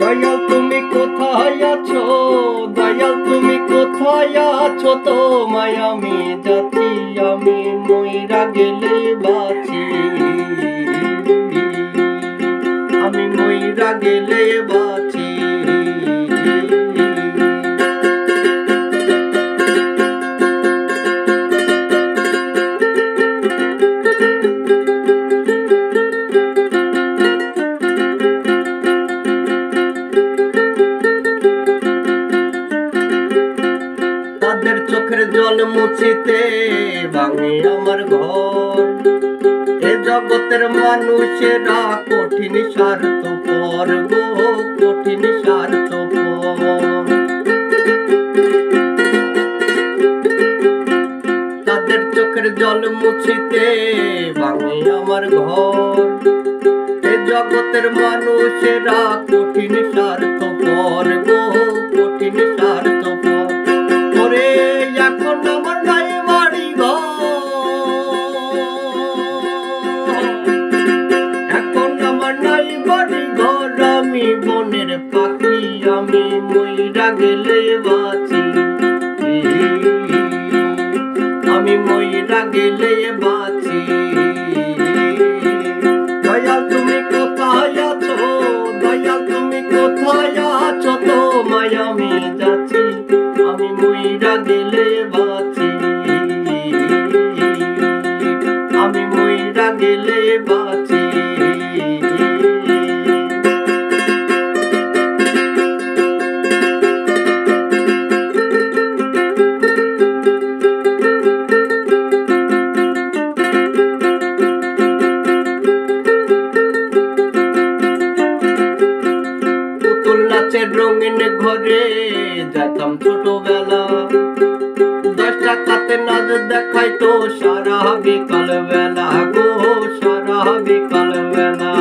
দয়াল তুমি কোথায় আছো, দয়াল তুমি কোথায় আছো, তোমায় আমি যাচ্ছি, আমি মইরা গেলে বাঁচি, আমি মইরা গেলে বাঁচি। তাদের চোখের জল মুছিতে ভাঙে আমার ঘর, এ জগতের মানুষেরা কঠিন স্বার্থপর গো, কঠিন স্বার্থপর। তাদের চোখের জল মুছিতে ভাঙে আমার ঘর, এ জগতের মানুষেরা কঠিন স্বার্থপর গো, কঠিন স্বার্থপর। ওরে এখন আমার নাই বাড়ি ঘর, এখন আমার নাই বাড়ি ঘর, আমি বনের পাখি, আমি মইরা গেলে বাঁচি, আমি মইরা গেলে বাঁচি। দয়াল তুমি কোথায় আছো, দয়াল তুমি কোথায় আছো, তোমায় আমি যাচ্ছি, আমি মইরা গেলে বাঁচি, আমি মইরা গেলে বাঁচি। নাচের রঙিন ঘরে যেতাম ছোটবেলা, 10 টাকাতে নাচ দেখাইতো সারা বিকাল বেলা গো, সারা বিকাল বেলা।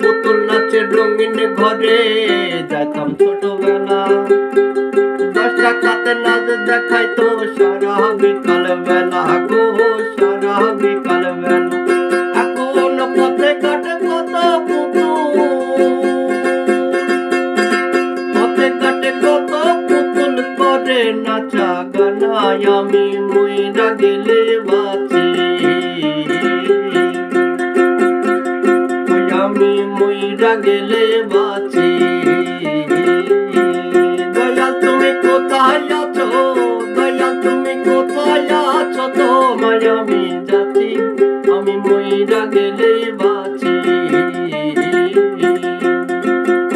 পুতুল নাচের রঙিন ঘরে যেতাম ছোটবেলা, 10 টাকাতে নাচ দেখাইতো সারা বিকাল বেলা গো, সারা বিকাল বেলা। পথে ঘাটে কত পুতুল, পথে ঘাটে কত পুতুল করে নাচা গানায়, আমি মইরা গেলে বাঁচি, আমি মইরা গেলে বাঁচি। দয়াল তুমি কোথায় আছো, দয়াল তুমি কোথায় আছো, তোমায় আমি যাচ্ছি, আমি মইরা গেলে বাঁচি,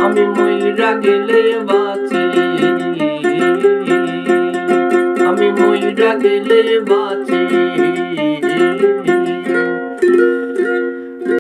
আমি মইরা গেলে বাঁচি, আমি মইরা গেলে বাঁচি।